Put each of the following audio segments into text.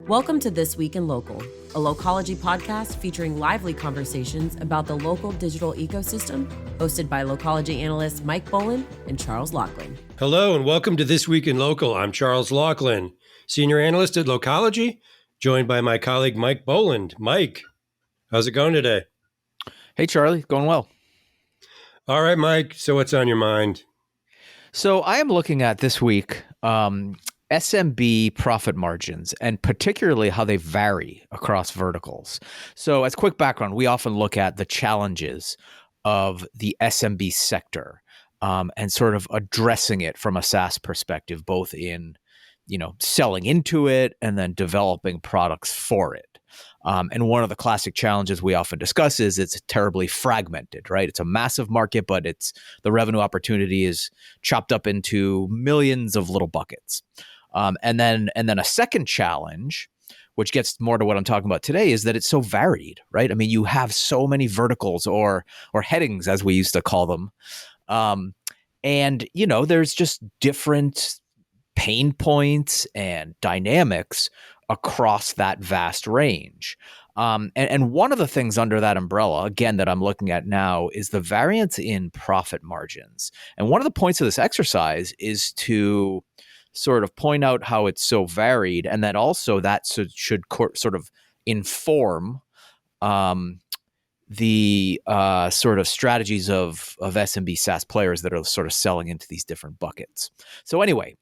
Welcome to This Week in Local, a Localogy podcast featuring lively conversations about the local digital ecosystem, hosted by Localogy analysts Mike Boland and Charles Laughlin. Hello, and welcome to This Week in Local. I'm Charles Laughlin, senior analyst at Localogy, joined by my colleague Mike Boland. Mike, how's it going today? Hey, Charlie, going well. All right, Mike, so what's on your mind? So I am looking at this week SMB profit margins, and particularly how they vary across verticals. So as quick background, we often look at the challenges of the SMB sector and sort of addressing it from a SaaS perspective, both in, selling into it and then developing products for it. And one of the classic challenges we often discuss is it's terribly fragmented, right? It's a massive market, but the revenue opportunity is chopped up into millions of little buckets. And then a second challenge, which gets more to what I'm talking about today, is that it's so varied, right? I mean, you have so many verticals or headings, as we used to call them. And there's just different pain points and dynamics across that vast range. And one of the things under that umbrella, again, that I'm looking at now is the variance in profit margins. And one of the points of this exercise is to sort of point out how it's so varied, and that also that should sort of inform the sort of strategies of SMB SaaS players that are sort of selling into these different buckets. So anyway,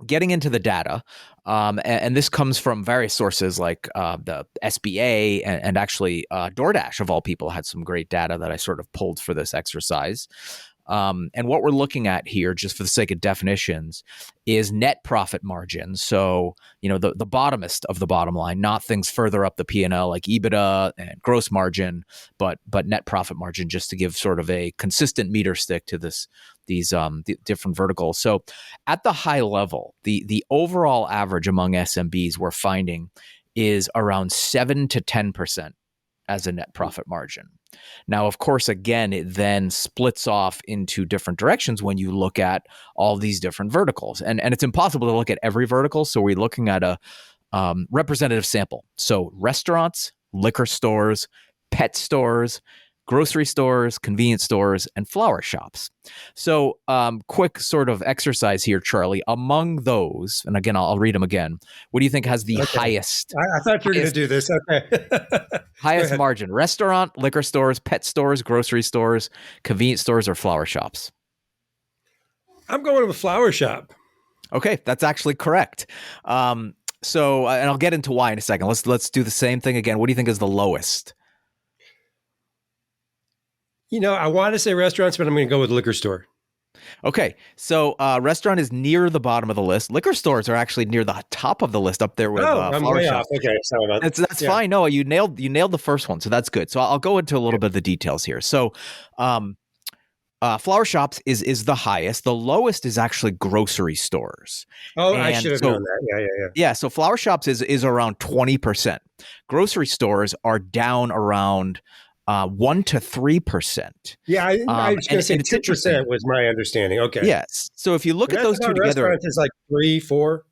getting into the data, and this comes from various sources like the SBA and actually DoorDash, of all people, had some great data that I sort of pulled for this exercise. And what we're looking at here, just for the sake of definitions, is net profit margin. So, the bottomest of the bottom line, not things further up the P&L like EBITDA and gross margin, but net profit margin, just to give sort of a consistent meter stick to these different verticals. So at the high level, the overall average among SMBs we're finding is around 7 to 10% as a net profit margin. Now, of course, again, it then splits off into different directions when you look at all these different verticals. And it's impossible to look at every vertical. So we're looking at a representative sample. So restaurants, liquor stores, pet stores, grocery stores, convenience stores, and flower shops. So quick sort of exercise here, Charlie. Among those, and again, I'll read them again. What do you think has the highest? I thought you were going to do this. Okay. Highest margin: restaurant, liquor stores, pet stores, grocery stores, convenience stores, or flower shops? I'm going with flower shop. Okay, that's actually correct. So, and I'll get into why in a second. Let's do the same thing again. What do you think is the lowest? I want to say restaurants, but I'm going to go with liquor store. Okay, so restaurant is near the bottom of the list. Liquor stores are actually near the top of the list, up there with I'm flower way shops. off. Okay, sorry about that. That's fine. No, you nailed the first one, so that's good. So I'll go into a little bit of the details here. So, flower shops is the highest. The lowest is actually grocery stores. Oh, I should have known that. Yeah. Yeah, so flower shops is around 20%. Grocery stores are down around 1 to 3%. Yeah, I was going to say 2% was my understanding. Okay. Yes. So if you look at those two together, restaurants is like 3, 4.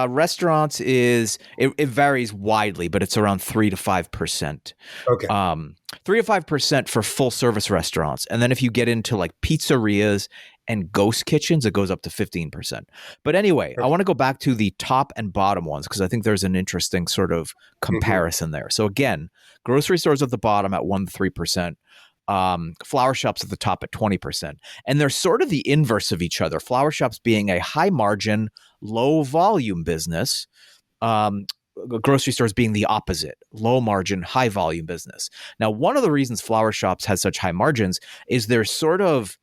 Restaurants it varies widely, but it's around 3 to 5%. Okay. 3 to 5% for full service restaurants, and then if you get into like pizzerias and ghost kitchens, it goes up to 15%. But anyway, I want to go back to the top and bottom ones because I think there's an interesting sort of comparison there. So again, grocery stores at the bottom at 1 to 3%. Flower shops at the top at 20%. And they're sort of the inverse of each other. Flower shops being a high margin, low volume business. Grocery stores being the opposite, low margin, high volume business. Now, one of the reasons flower shops has such high margins is there's sort of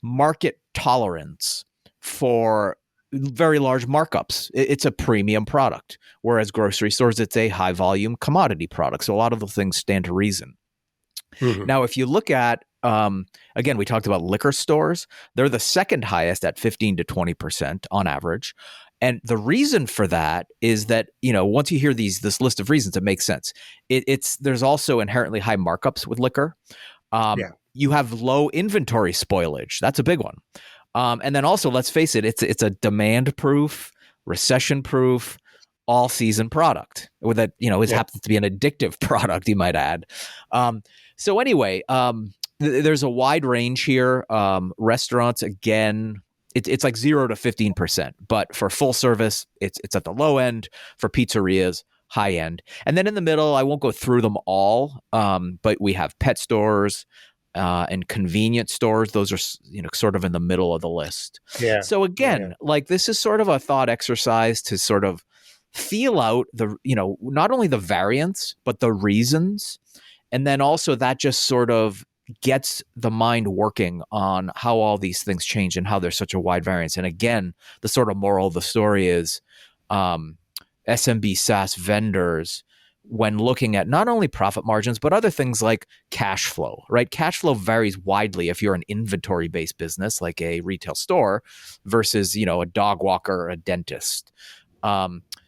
market tolerance for very large markups. It's a premium product, whereas grocery stores, it's a high volume commodity product. So a lot of the things stand to reason. Now, if you look at, again, we talked about liquor stores. They're the second highest at 15 to 20% on average. And the reason for that is that, once you hear this list of reasons, it makes sense. There's also inherently high markups with liquor. You have low inventory spoilage. That's a big one. And then also, let's face it, it's a demand-proof, recession-proof, all season product, or that happens to be an addictive product, you might add. So anyway, there's a wide range here. Restaurants, again, it's like 0 to 15%, but for full service, it's at the low end. For pizzerias, high end, and then in the middle, I won't go through them all, but we have pet stores and convenience stores. Those are sort of in the middle of the list. Yeah. So again, like this is sort of a thought exercise to sort of feel out the not only the variance but the reasons, and then also that just sort of gets the mind working on how all these things change and how there's such a wide variance. And again, the sort of moral of the story is SMB SaaS vendors, when looking at not only profit margins, but other things like cash flow, right? Cash flow varies widely if you're an inventory-based business like a retail store versus, a dog walker or a dentist.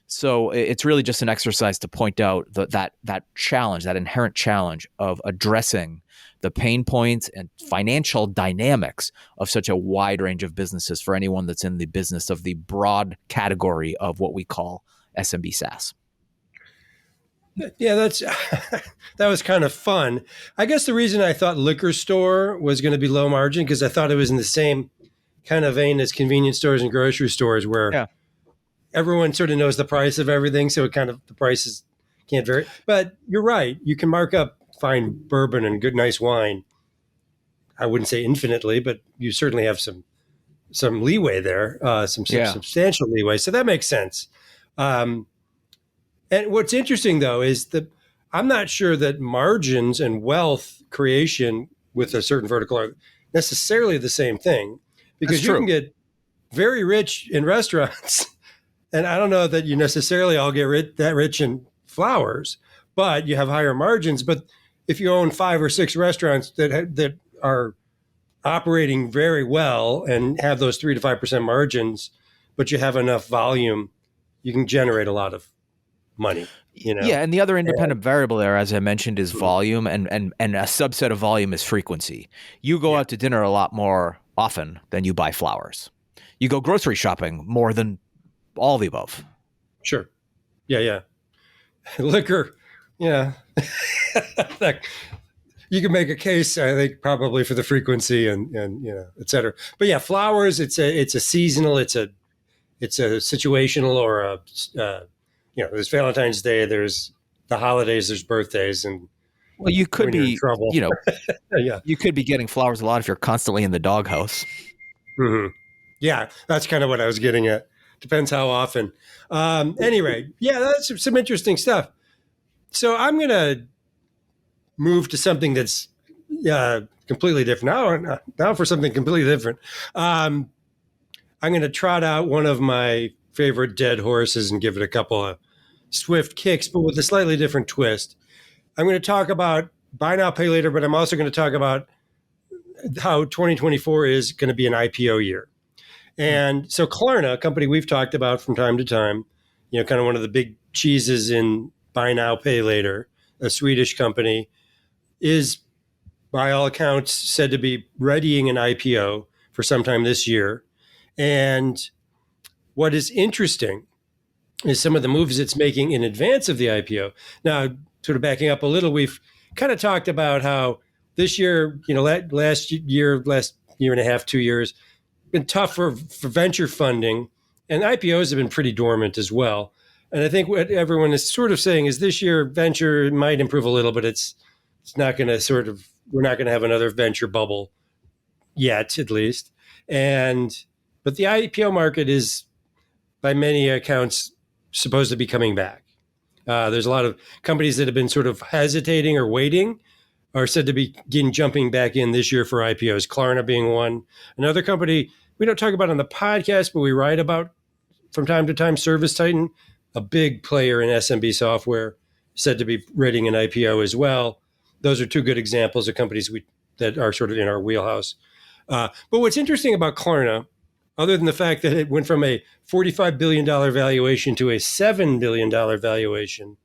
So it's really just an exercise to point out that challenge, that inherent challenge of addressing the pain points and financial dynamics of such a wide range of businesses for anyone that's in the business of the broad category of what we call SMB SaaS. Yeah, that was kind of fun. I guess the reason I thought liquor store was going to be low margin because I thought it was in the same kind of vein as convenience stores and grocery stores where everyone sort of knows the price of everything. So the prices can't vary. But you're right. You can mark up fine bourbon and good, nice wine. I wouldn't say infinitely, but you certainly have some leeway there, some substantial leeway. So that makes sense. And what's interesting, though, is that I'm not sure that margins and wealth creation with a certain vertical are necessarily the same thing, because you can get very rich in restaurants, and I don't know that you necessarily all get that rich in flowers, but you have higher margins. But if you own 5 or 6 restaurants that are operating very well and have those 3 to 5% margins, but you have enough volume, you can generate a lot of money. Yeah, and the other independent variable there, as I mentioned, is volume, and a subset of volume is frequency. You go out to dinner a lot more often than you buy flowers. You go grocery shopping more than all the above. Sure. Yeah. Liquor, you can make a case, I think, probably for the frequency and et cetera. But yeah, flowers, it's a seasonal, it's a situational, or there's Valentine's Day, there's the holidays, there's birthdays, and you could be in trouble. You could be getting flowers a lot if you're constantly in the doghouse. Mm-hmm. Yeah, that's kind of what I was getting at. Depends how often. Anyway, that's some interesting stuff. So I'm going to move to something that's completely different. Now for something completely different. I'm going to trot out one of my favorite dead horses and give it a couple of swift kicks, but with a slightly different twist. I'm going to talk about buy now, pay later, but I'm also going to talk about how 2024 is going to be an IPO year. And so Klarna, a company we've talked about from time to time, kind of one of the big cheeses in buy now, pay later, a Swedish company, is by all accounts said to be readying an IPO for sometime this year. And what is interesting is some of the moves it's making in advance of the IPO. Now, sort of backing up a little, we've kind of talked about how this year, last year and a half, 2 years, been tough for venture funding, and IPOs have been pretty dormant as well. And I think what everyone is sort of saying is this year venture might improve a little, but it's not going to we're not going to have another venture bubble yet, at least. But the IPO market is, by many accounts, supposed to be coming back. There's a lot of companies that have been sort of hesitating or waiting are said to be jumping back in this year for IPOs, Klarna being one. Another company we don't talk about on the podcast, but we write about from time to time, ServiceTitan, a big player in SMB software, said to be readying an IPO as well. Those are 2 good examples of companies that are sort of in our wheelhouse. But what's interesting about Klarna, other than the fact that it went from a $45 billion valuation to a $7 billion valuation,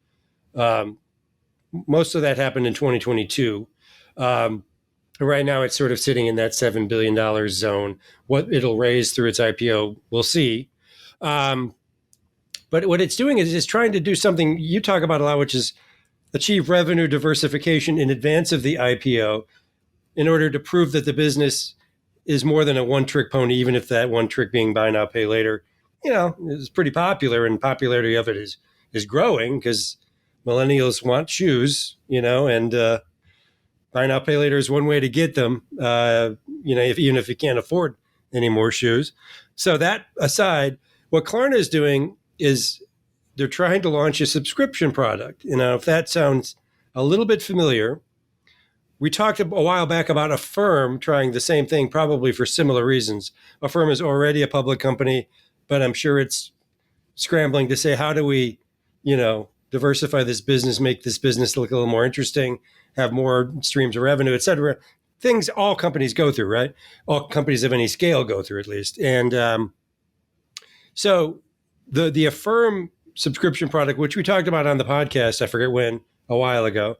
most of that happened in 2022. Right now, it's sort of sitting in that $7 billion zone. What it'll raise through its IPO, we'll see. But what it's doing is it's trying to do something you talk about a lot, which is achieve revenue diversification in advance of the IPO in order to prove that the business is more than a one-trick pony, even if that one trick being buy now, pay later, is pretty popular, and popularity of it is growing because millennials want shoes, and buy now, pay later is one way to get them, even if you can't afford any more shoes. So that aside, what Klarna is doing is they're trying to launch a subscription product. If that sounds a little bit familiar, we talked a while back about Affirm trying the same thing, probably for similar reasons. Affirm is already a public company, but I'm sure it's scrambling to say, how do we, diversify this business, make this business look a little more interesting, have more streams of revenue, et cetera. Things all companies go through, right? All companies of any scale go through, at least. And so the Affirm subscription product, which we talked about on the podcast, I forget when, a while ago,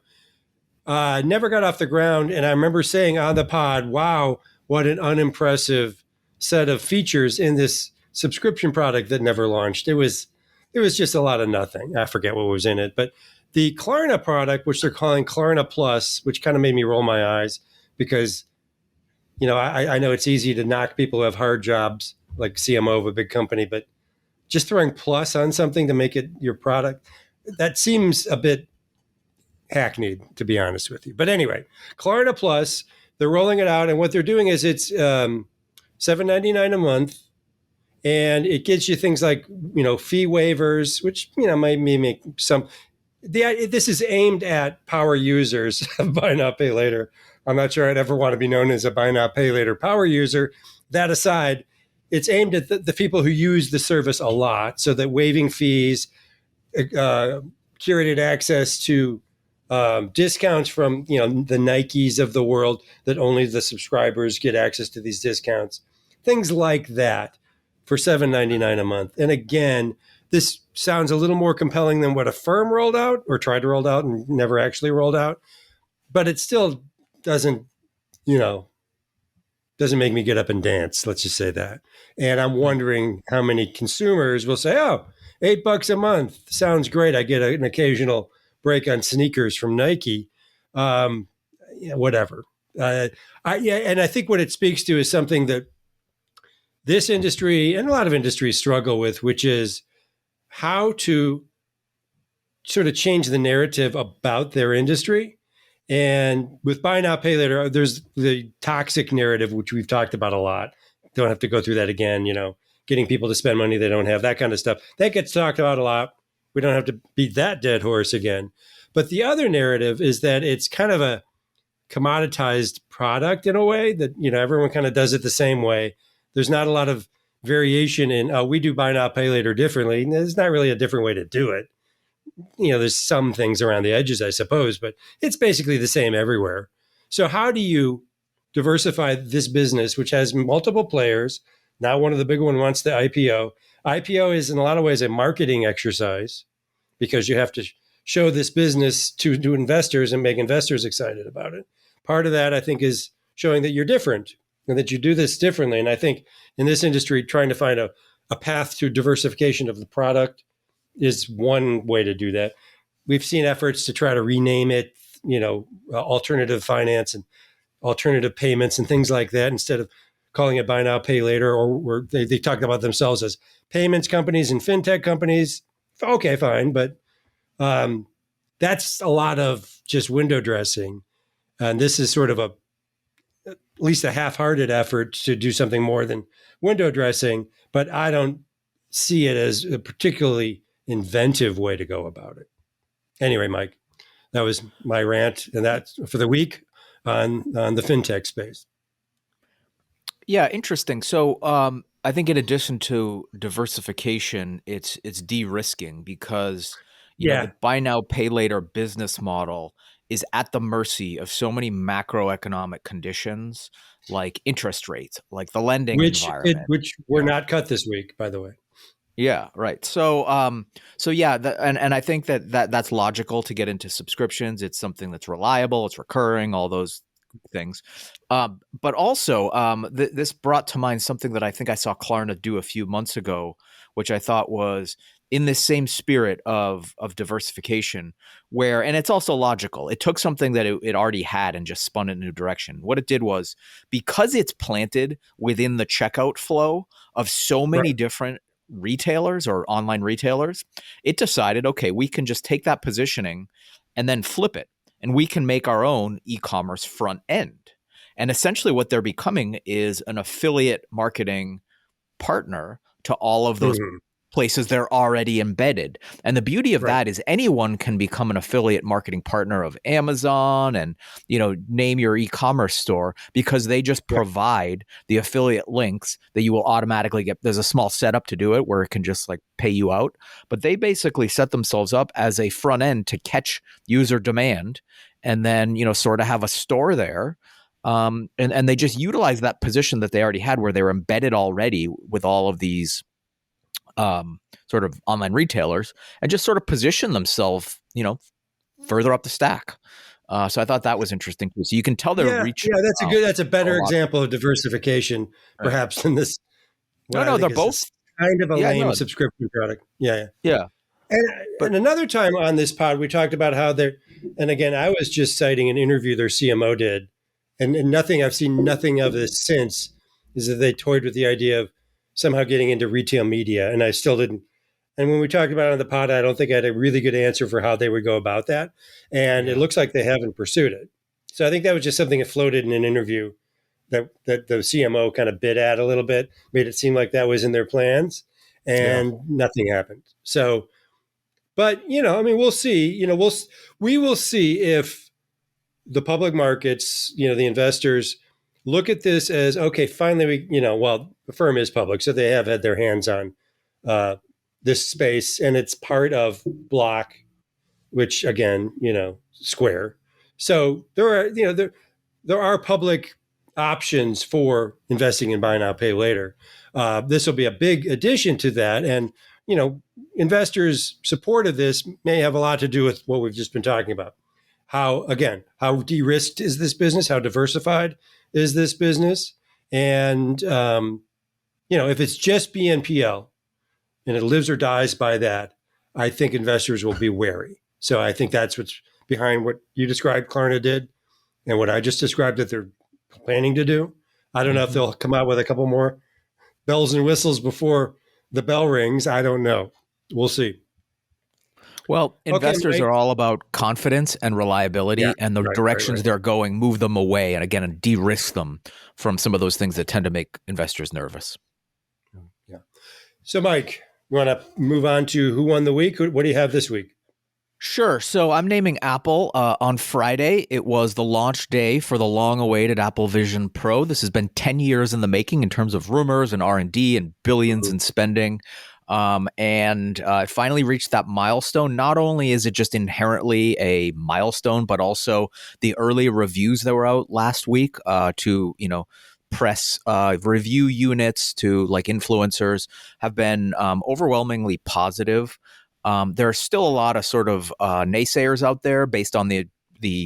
never got off the ground. And I remember saying on the pod, wow, what an unimpressive set of features in this subscription product that never launched. It was just a lot of nothing. I forget what was in it. But the Klarna product, which they're calling Klarna Plus, which kind of made me roll my eyes because, I know it's easy to knock people who have hard jobs like CMO of a big company, but just throwing plus on something to make it your product, that seems a bit hackneyed, to be honest with you. But anyway, Klarna Plus, they're rolling it out, and what they're doing is it's $7.99 a month, and it gives you things like fee waivers, which might make some. This is aimed at power users of buy now, pay later. I'm not sure I'd ever want to be known as a buy now, pay later power user. That aside, it's aimed at the people who use the service a lot, so that waiving fees, curated access to discounts from the Nikes of the world, that only the subscribers get access to these discounts, things like that for $7.99 a month. And again, this sounds a little more compelling than what Affirm rolled out or tried to roll out and never actually rolled out, but it still doesn't make me get up and dance. Let's just say that. And I'm wondering how many consumers will say, "Oh, $8 a month sounds great. I get an occasional break on sneakers from Nike." Whatever. And I think what it speaks to is something that this industry and a lot of industries struggle with, which is how to sort of change the narrative about their industry. And with buy now, pay later, there's the toxic narrative, which we've talked about a lot. Don't have to go through that again, getting people to spend money they don't have, that kind of stuff. That gets talked about a lot. We don't have to beat that dead horse again. But the other narrative is that it's kind of a commoditized product in a way that, everyone kind of does it the same way. There's not a lot of variation in, we do buy now, pay later differently. There's not really a different way to do it. There's some things around the edges, I suppose, but it's basically the same everywhere. So how do you diversify this business, which has multiple players? Now one of the big ones wants the IPO. IPO is in a lot of ways a marketing exercise because you have to show this business to investors and make investors excited about it. Part of that, I think, is showing that you're different and that you do this differently. And I think in this industry, trying to find a path to diversification of the product is one way to do that. We've seen efforts to try to rename it, alternative finance and alternative payments and things like that, instead of calling it buy now, pay later, or they talk about themselves as payments companies and fintech companies. Okay, fine. But that's a lot of just window dressing. And this is sort of at least a half-hearted effort to do something more than window dressing. But I don't see it as a particularly inventive way to go about it. Anyway, Mike, that was my rant, and that's for the week on the fintech space. Yeah, interesting. So I think in addition to diversification, it's de-risking because the buy now, pay later business model is at the mercy of so many macroeconomic conditions like interest rates, like the lending environment. Which were not cut this week, by the way. Yeah, right. So, yeah, and I think that's logical to get into subscriptions. It's something that's reliable, it's recurring, all those things. But also, this brought to mind something that I think I saw Klarna do a few months ago, which I thought was in this same spirit of diversification, where, and it's also logical, it took something that it already had and just spun it in a new direction. What it did was, because it's planted within the checkout flow of so many Right. different retailers or online retailers, it decided, okay, we can just take that positioning and then flip it, and we can make our own e-commerce front end. And essentially what they're becoming is an affiliate marketing partner to all of those Mhm. places they're already embedded. And the beauty of Right. that is anyone can become an affiliate marketing partner of Amazon and, name your e-commerce store, because they just Yeah. provide the affiliate links that you will automatically get. There's a small setup to do it where it can just like pay you out, but they basically set themselves up as a front end to catch user demand and then, sort of have a store there. And they just utilize that position that they already had where they were embedded already with all of these sort of online retailers, and just sort of position themselves, further up the stack. So I thought that was interesting too. So you can tell they're Yeah, reaching that's a a better lot. example of diversification, Right. perhaps, than this, what I No, they're think is both. this kind of a Yeah, lame no, subscription product. Yeah. yeah, And, but and another time on this pod, we talked about how they're, and again, I was just citing an interview their CMO did, and nothing, I've seen nothing of this since, is that they toyed with the idea of somehow getting into retail media. And I still didn't. And when we talked about it on the pod, I don't think I had a really good answer for how they would go about that. And it yeah, looks like they haven't pursued it. So I think that was just something that floated in an interview that the CMO kind of bit at a little bit, made it seem like that was in their plans, yeah, and nothing happened. So, but I mean, we'll see. We will see if the public markets, the investors, look at this as, okay, finally well, the firm is public, so they have had their hands on uh, this space, and it's part of Block, which again, Square. So there are, there are public options for investing in buy now, pay later. This will be a big addition to that, and investors' support of this may have a lot to do with what we've just been talking about. How de-risked is this business? How diversified is this business? And if it's just BNPL and it lives or dies by that, I think investors will be wary. So I think that's what's behind what you described Klarna did and what I just described that they're planning to do. I don't know if Mhm. they'll come out with a couple more bells and whistles before the bell rings. I don't know. We'll see. Well, Okay, investors Mike. are all about confidence and Yeah, reliability, and the directions right. they're going, move them away, and again, de-risk them from some of those things that tend to make investors nervous. Yeah. So, Mike, you want to move on to who won the week? What do you have this week? Sure. So I'm naming Apple. On Friday, it was the launch day for the long-awaited Apple Vision Pro. This has been 10 years in the making in terms of rumors and R&D and billions in spending. And it finally reached that milestone. Not only is it just inherently a milestone, but also the early reviews that were out last week to, press review units to like influencers have been overwhelmingly positive. There are still a lot of sort of naysayers out there based on the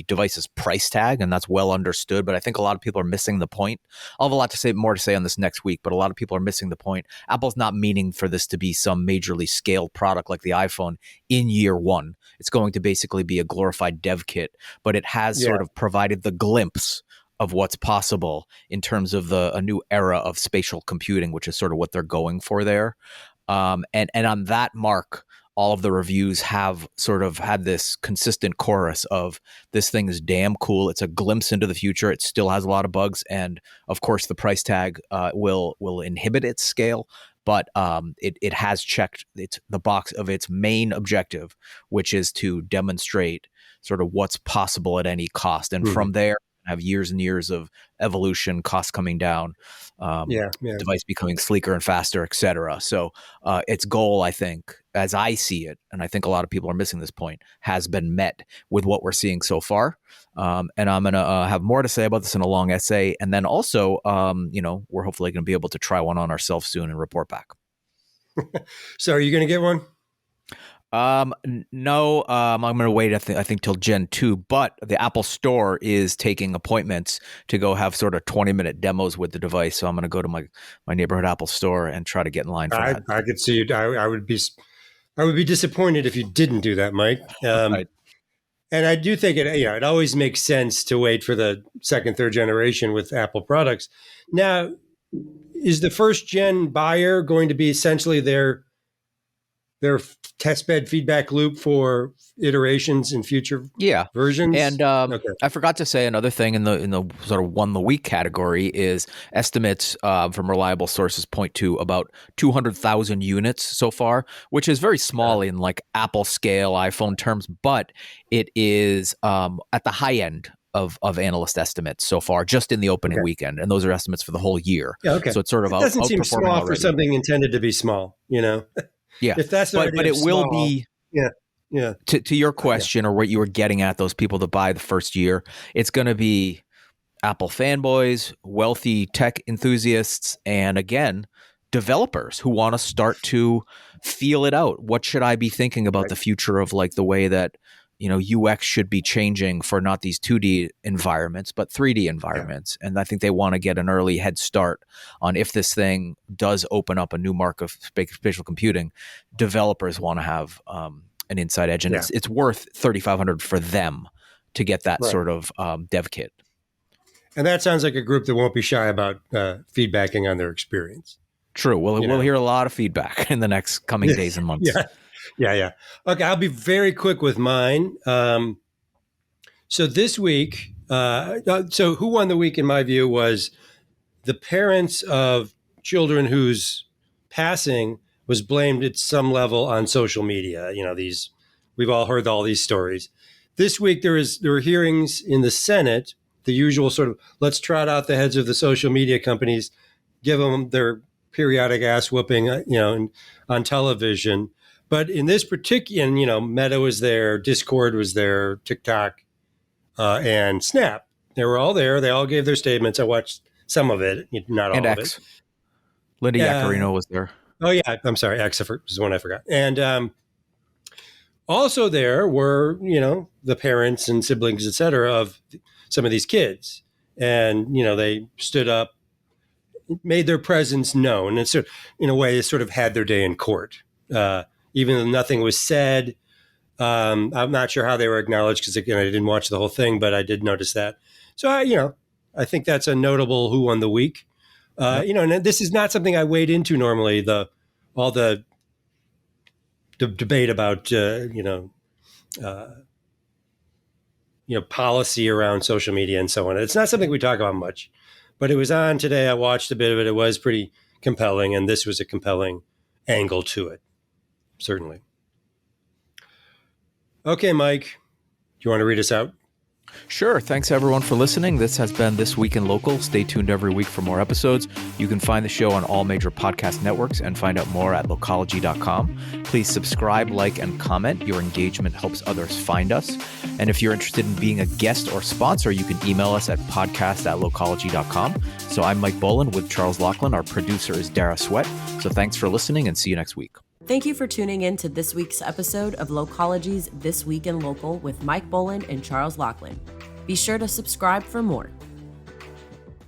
device's price tag, and that's well understood. But I think a lot of people are missing the point. I'll have a lot to say, more to say on this next week, but a lot of people are missing the point. Apple's not meaning for this to be some majorly scaled product like the iPhone in year one. It's going to basically be a glorified dev kit, but it has Yeah. sort of provided the glimpse of what's possible in terms of a new era of spatial computing, which is sort of what they're going for there. And on that mark, all of the reviews have sort of had this consistent chorus of this thing is damn cool. It's a glimpse into the future. It still has a lot of bugs, and of course, the price tag will inhibit its scale. But it has checked the box of its main objective, which is to demonstrate sort of what's possible at any cost, and Mhm. from there have years and years of evolution, costs coming down, Yeah. Yeah. device becoming sleeker and faster, et cetera. So its goal, I think, as I see it, and I think a lot of people are missing this point, has been met with what we're seeing so far. And I'm going to have more to say about this in a long essay. And then also, we're hopefully going to be able to try one on ourselves soon and report back. So, are you going to get one? No, I'm going to wait, I think till Gen 2, but the Apple Store is taking appointments to go have sort of 20-minute demos with the device. So I'm going to go to my neighborhood Apple Store and try to get in line for that. I could see you. I would be I would be disappointed if you didn't do that, Mike. Right. And I do think it always makes sense to wait for the second, third generation with Apple products. Now, is the first gen buyer going to be essentially their test bed feedback loop for iterations in future Yeah. versions? And Okay. I forgot to say another thing in the sort of won the week category is estimates from reliable sources point to about 200,000 units so far, which is very small in like Apple scale iPhone terms, but it is at the high end of analyst estimates so far, just in the opening weekend, and those are estimates for the whole year. Yeah, okay. So it's sort of it doesn't seem outperforming small already. for something intended to be small, Yeah, If that's but it will be. Yeah. To your question, or what you were getting at, those people that buy the first year, it's going to be Apple fanboys, wealthy tech enthusiasts, and again, developers who want to start to feel it out. What should I be thinking about the future of like the way that UX should be changing for not these 2D environments, but 3D environments? And I think they want to get an early head start on if this thing does open up a new market of spatial computing. Developers want to have an inside edge, and it's worth $3,500 for them to get that sort of dev kit. And that sounds like a group that won't be shy about feedbacking on their experience. True. We'll hear a lot of feedback in the next coming days and months. Yeah. Okay, I'll be very quick with mine. So this week, so who won the week in my view was the parents of children whose passing was blamed at some level on social media. We've all heard all these stories. This week there were hearings in the Senate, the usual sort of let's trot out the heads of the social media companies, give them their periodic ass whooping, on television. But in this particular, Meta was there, Discord was there, TikTok, and Snap. They were all there. They all gave their statements. I watched some of it, not all and of X. it. Linda Yaccarino was there. Oh, yeah. I'm sorry. X was one I forgot. And also there were, the parents and siblings, et cetera, of some of these kids. And, they stood up, made their presence known. And so, in a way, they sort of had their day in court. Even though nothing was said. I'm not sure how they were acknowledged because, again, I didn't watch the whole thing, but I did notice that. So, I think that's a notable who won the week. And this is not something I wade into normally, all the debate about, policy around social media and so on. It's not something we talk about much, but it was on today. I watched a bit of it. It was pretty compelling, and this was a compelling angle to it, certainly. Okay, Mike, do you want to read us out? Sure. Thanks, everyone, for listening. This has been This Week in Local. Stay tuned every week for more episodes. You can find the show on all major podcast networks and find out more at localogy.com. Please subscribe, like, and comment. Your engagement helps others find us. And if you're interested in being a guest or sponsor, you can email us at podcast@localogy.com. So I'm Mike Boland with Charles Laughlin. Our producer is Dara Sweat. So thanks for listening, and see you next week. Thank you for tuning in to this week's episode of Localogy's This Week in Local with Mike Boland and Charles Laughlin. Be sure to subscribe for more.